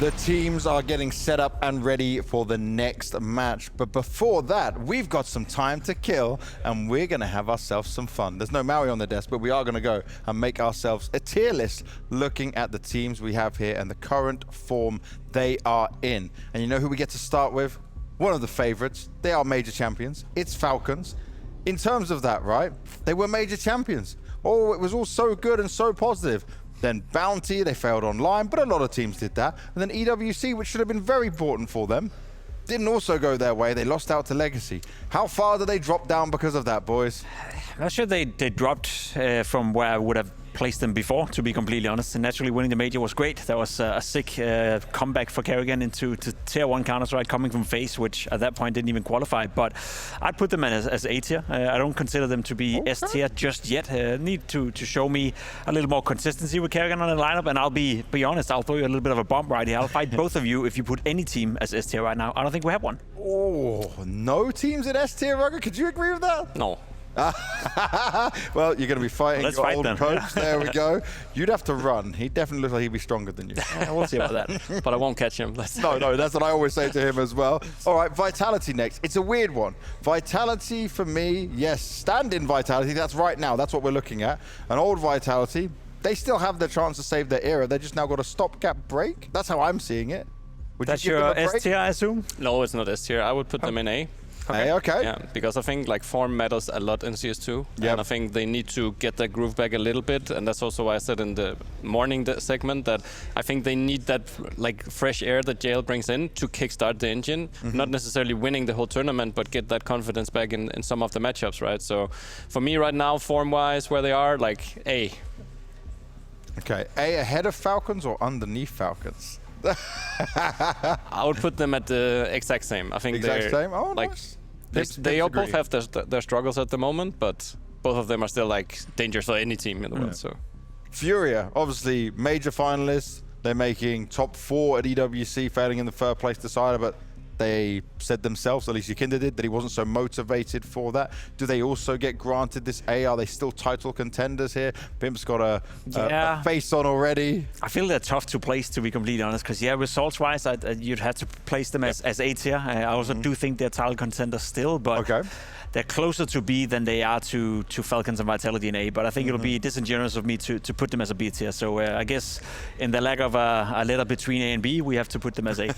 The teams are getting set up and ready for the next match. But before that, we've got some time to kill and we're going to have ourselves some fun. There's no Maui on the desk, but we are going to go and make ourselves a tier list looking at the teams we have here and the current form they are in. And you know who we get to start with? One of the favorites. They are major champions. It's Falcons. In terms of that, right? They were major champions. Oh, it was all so good and so positive. Then Bounty, they failed online, but a lot of teams did that. And then EWC, which should have been very important for them, didn't also go their way. They lost out to Legacy. How far did they drop down because of that, boys? I'm not sure they dropped from where I would have placed them before, to be completely honest. And naturally, winning the major was great. That was a sick comeback for Kerrigan into tier 1 counterstrike coming from FaZe, which at that point didn't even qualify. But I'd put them as A tier. I don't consider them to be S tier just yet. Need to show me a little more consistency with Kerrigan on the lineup. And I'll be honest, I'll throw you a little bit of a bomb right here. I'll fight both of you if you put any team as S tier right now. I don't think we have one. Oh, no teams in S tier, Ruggah? Could you agree with that? No. Well, you're going to be fighting your old coach. There we go. You'd have to run. He definitely looks like he'd be stronger than you. We'll see about that. But I won't catch him. No, that's what I always say to him as well. All right, Vitality next. It's a weird one. Vitality for me, yes, stand-in Vitality. That's right now. That's what we're looking at. An old Vitality. They still have their chance to save their era. They just now got a stopgap break. That's how I'm seeing it. Would that's you your S tier, I assume? No, it's not S tier. I would put them in A. Okay. Okay. Yeah, because I think like form matters a lot in CS2, and I think they need to get their groove back a little bit, and that's also why I said in the morning segment that I think they need that like fresh air that JL brings in to kickstart the engine, not necessarily winning the whole tournament, but get that confidence back in some of the matchups, right? So for me right now, form-wise, where they are, like A. Okay, A ahead of Falcons or underneath Falcons? I would put them at the exact same. I think exact same. Oh, like nice. they all both have their struggles at the moment, but both of them are still like dangerous for any team in the world. So Furia, obviously major finalists. They're making top 4 at EWC, failing in the third place decider, but they said themselves, at least Yakinda did, that he wasn't so motivated for that. Do they also get granted this A? Are they still title contenders here? Pimp's got a face on already. I feel they're tough to place, to be completely honest, because results-wise, you'd have to place them as A tier. I also do think they're title contenders still, but they're closer to B than they are to Falcons and Vitality in A. But I think it'll be disingenuous of me to put them as a B tier. So I guess in the lack of a letter between A and B, we have to put them as A.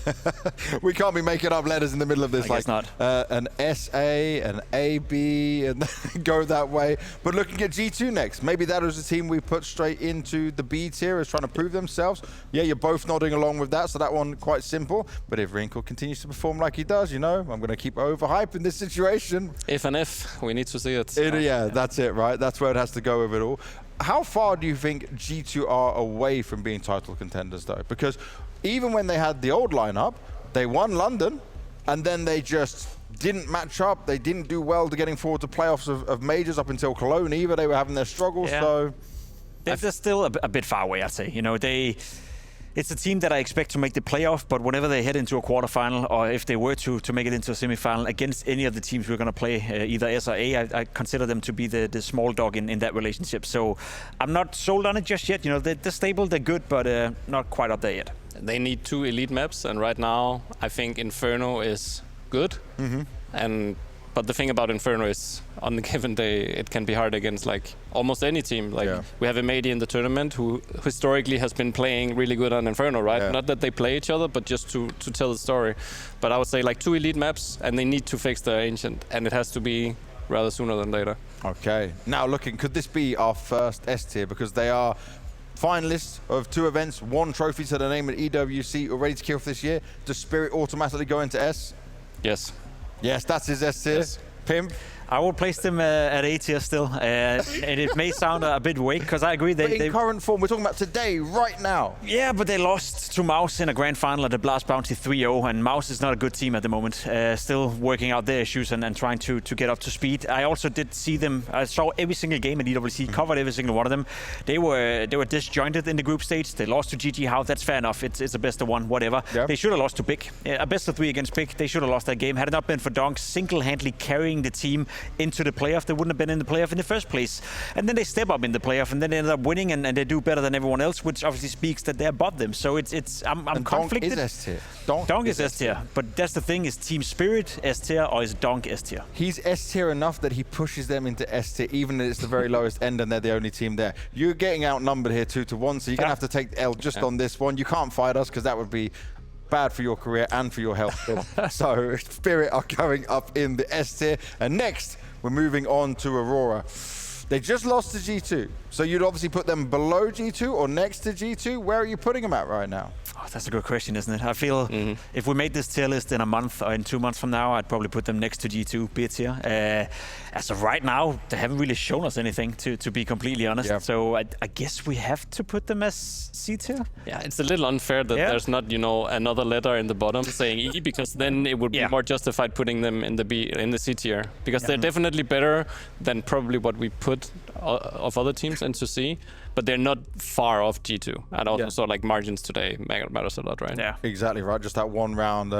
We can't be making up letters in the middle of this, like not. An SA, an AB, and go that way. But looking at G2 next, maybe that was a team we put straight into the B tier as trying to prove themselves. Yeah, you're both nodding along with that, so that one quite simple. But if Wrinkle continues to perform like he does, you know, I'm going to keep overhyping this situation. If we need to see it. Yeah, that's it, right? That's where it has to go with it all. How far do you think G2 are away from being title contenders, though? Because even when they had the old lineup, they won London, and then they just didn't match up. They didn't do well to getting forward to playoffs of majors up until Cologne either. They were having their struggles, so... They're still a bit far away, I'd say. You know, it's a team that I expect to make the playoff, but whenever they head into a quarterfinal, or if they were to make it into a semifinal against any of the teams we're going to play, either S or A, I consider them to be the small dog in that relationship. So I'm not sold on it just yet. You know, they're stable, they're good, but not quite up there yet. They need 2 elite maps, and right now I think Inferno is good. But the thing about Inferno is, on the given day, it can be hard against like almost any team. Like we have M80 in the tournament, who historically has been playing really good on Inferno, right? Not that they play each other, but just to tell the story. But I would say like 2 elite maps, and they need to fix their ancient, and it has to be rather sooner than later. Okay. Now looking, could this be our first S tier? Because they are finalists of 2 events, 1 trophy to their name at EWC, all ready to kick off this year. Does Spirit automatically go into S? Yes. Yes, that's his S tier. Yes. Pimp? I will place them at A tier still, and it may sound a bit weak because I agree they current form, we're talking about today, right now. Yeah, but they lost to Mouz in a grand final at the Blast Bounty 3-0, and Mouz is not a good team at the moment. Still working out their issues and trying to get up to speed. I also did see them. I saw every single game at EWC, covered every single one of them. They were disjointed in the group stage. They lost to GG House. That's fair enough. It's a best of 1, whatever. Yep. They should have lost to Big. A best of 3 against Big. They should have lost that game. Had it not been for Donk single-handedly carrying the team into the playoff, they wouldn't have been in the playoff in the first place. And then they step up in the playoff, and then they end up winning, and they do better than everyone else, which obviously speaks that they're above them. So I'm conflicted. Donk is S-tier. Donk is S-tier, but that's the thing: is Team Spirit S-tier or is Donk S-tier? He's S-tier enough that he pushes them into S-tier, even if it's the very lowest end and they're the only team there. You're getting outnumbered here 2-1, so you're going to have to take L just on this one. You can't fight us because that would be bad for your career and for your health. So Spirit are going up in the S-tier. And next, we're moving on to Aurora. They just lost to G2, so you'd obviously put them below G2 or next to G2. Where are you putting them at right now? Oh, that's a good question, isn't it? I feel if we made this tier list in a month or in 2 months from now, I'd probably put them next to G2, B tier. As of right now, they haven't really shown us anything, to be completely honest. Yeah. So I guess we have to put them as C tier. Yeah, it's a little unfair that there's not, another letter in the bottom saying E, because then it would be more justified putting them in the C tier, because they're definitely better than probably what we put of other teams into C, but they're not far off G2. And also, so like margins today matters a lot, right? Yeah, exactly right. Just that one round,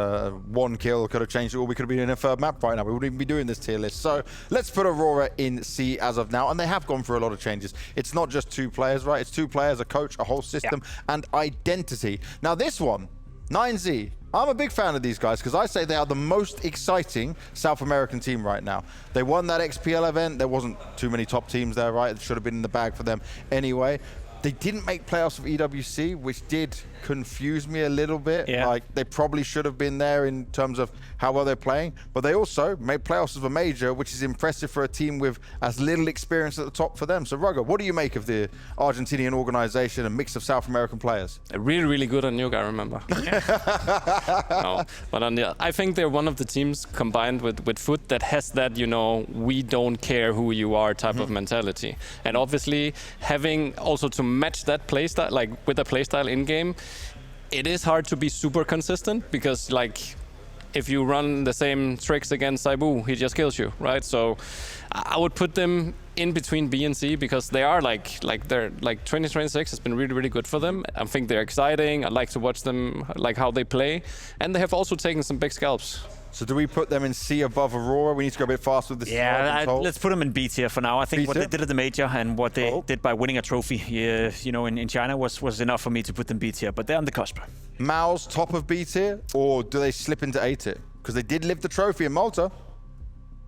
one kill could have changed it all. We could have been in a third map right now. We wouldn't even be doing this tier list. So let's put Aurora in C as of now, and they have gone through a lot of changes. It's not just 2 players, right? It's 2 players, a coach, a whole system, and identity. Now this one, 9Z. I'm a big fan of these guys because I say they are the most exciting South American team right now. They won that XPL event. There wasn't too many top teams there, right? It should have been in the bag for them anyway. They didn't make playoffs of EWC, which did confuse me a little bit. Yeah. Like, they probably should have been there in terms of how well they're playing, but they also made playoffs of a major, which is impressive for a team with as little experience at the top for them. So, Ruggah, what do you make of the Argentinian organization and mix of South American players? Really, really good on Nuke, I remember. No, but I think they're one of the teams combined with Foot that has that, we don't care who you are type of mentality. And obviously, having also to match that playstyle, like with a playstyle in game, it is hard to be super consistent, because like if you run the same tricks against Saibu, he just kills you, right? So I would put them in between B and C, because they are like 2026 has been really, really good for them. I think they're exciting. I like to watch them, like how they play, and they have also taken some big scalps. So do we put them in C above Aurora? We need to go a bit faster with this. Yeah, let's put them in B tier for now. I think what they did at the major and what they did by winning a trophy, in China was enough for me to put them B tier. But they're on the cusp. Mouz top of B tier, or do they slip into A tier? Because they did lift the trophy in Malta.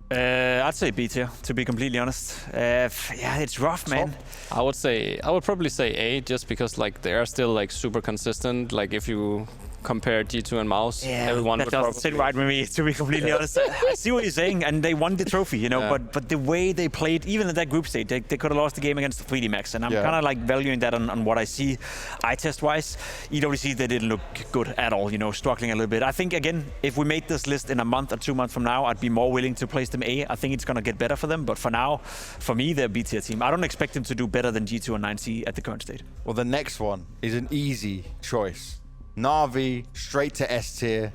I'd say B tier, to be completely honest. It's rough, man. I would probably say A, just because like they are still like super consistent. Like if you compare G2 and Mouz, everyone that would doesn't probably sit right with me, to be completely honest. I see what you're saying, and they won the trophy, but the way they played, even in that group stage, they could have lost the game against the 3D Max, and I'm kind of like valuing that on what I see eye test wise. EWC, they didn't look good at all, struggling a little bit. I think, again, if we made this list in a month or 2 months from now, I'd be more willing to place them A. I think it's going to get better for them, but for now, for me, they're a B tier team. I don't expect them to do better than G2 and 9C at the current state. Well, the next one is an easy choice. Na'Vi, straight to S tier.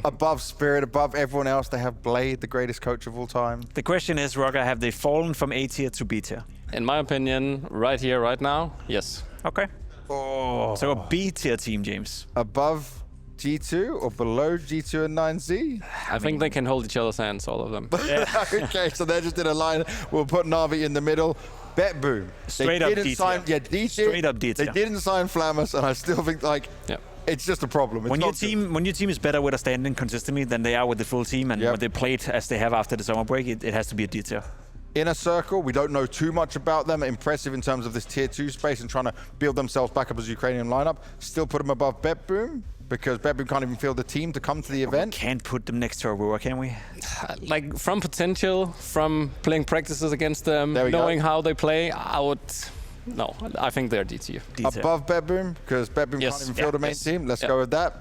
Above Spirit, above everyone else. They have Blade, the greatest coach of all time. The question is, Ruggah, have they fallen from A tier to B tier? In my opinion, right here, right now, yes. Okay. So a B tier team, James. Above G2 or below G2 and 9Z? I think they can hold each other's hands, all of them. Okay, so they're just in a line. We'll put Na'Vi in the middle. Bet Boom. Straight up D tier. Straight up D tier. They didn't sign Flammus, and I still think it's just a problem. When your team is better with a stand-in consistently than they are with the full team, and when they played as they have after the summer break, it has to be a D tier. Inner Circle, we don't know too much about them. Impressive in terms of this tier 2 space and trying to build themselves back up as a Ukrainian lineup. Still put them above Bet Boom, because Bet Boom can't even field the team to come to the event. We can't put them next to Aurora, can we? Like, from potential, from playing practices against them, knowing how they play, No, I think they're D tier. Above Bet Boom, because Bet Boom can't even field the main team. Let's go with that.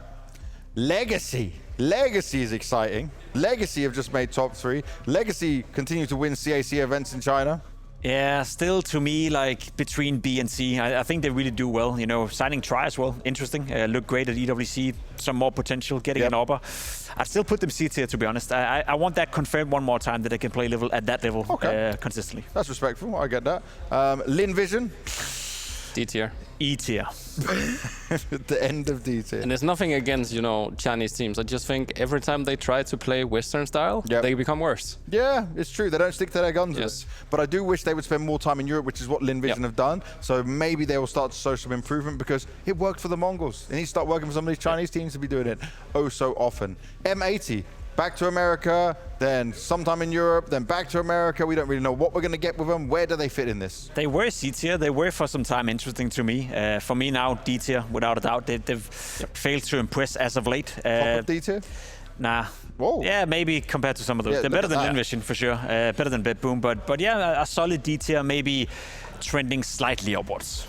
Legacy. Legacy is exciting. Legacy have just made top 3. Legacy continue to win CAC events in China. Yeah, still to me, like between B and C, I think they really do well. Signing Try as well, interesting. Look great at EWC, some more potential, getting an Aurora. I'd still put them C tier, to be honest. I want that confirmed one more time that they can play at that level consistently. That's respectful, I get that. Lin Vision. D tier. E tier. The end of D tier. And there's nothing against, you know, Chinese teams. I just think every time they try to play Western style, they become worse. Yeah, it's true. They don't stick to their guns. Yes. But I do wish they would spend more time in Europe, which is what Lin Vision have done. So maybe they will start to show some improvement because it worked for the Mongols. They need to start working for some of these Chinese teams to be doing it oh so often. M80. Back to America, then sometime in Europe, then back to America. We don't really know what we're going to get with them. Where do they fit in this? They were C tier. They were for some time interesting to me. For me now, D tier, without a doubt. They've failed to impress as of late. Top of D tier? Nah. Whoa. Yeah, maybe compared to some of those. Yeah, they're better than that. Lin Vision for sure. Better than Boom, but yeah, a solid D tier, maybe trending slightly upwards.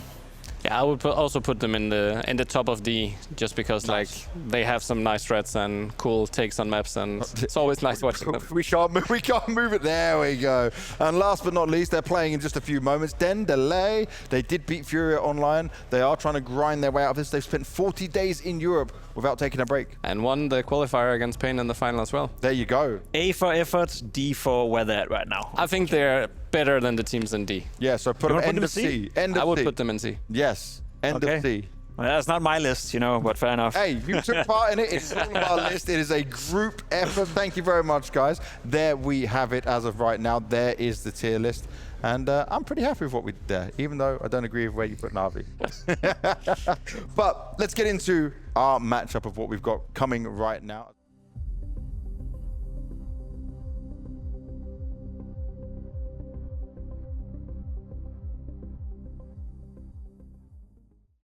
Yeah, I would also put them in the top of D, just because like they have some nice threats and cool takes on maps, and it's always nice watching them. We can't move it. There we go. And last but not least, they're playing in just a few moments. Den Delay. They did beat Furia online. They are trying to grind their way out of this. They've spent 40 days in Europe without taking a break. And won the qualifier against Pain in the final as well. There you go. A for effort, D for where they're at right now. I think they're better than the teams in D. Yeah, so put them end of C. End of I would C. put them in C. Yes, end of C. Well, that's not my list, you know, but fair enough. Hey, you took part in it. It's on our list. It is a group effort. Thank you very much, guys. There we have it as of right now. There is the tier list. And I'm pretty happy with what we did there, even though I don't agree with where you put Na'Vi. But let's get into our matchup of what we've got coming right now.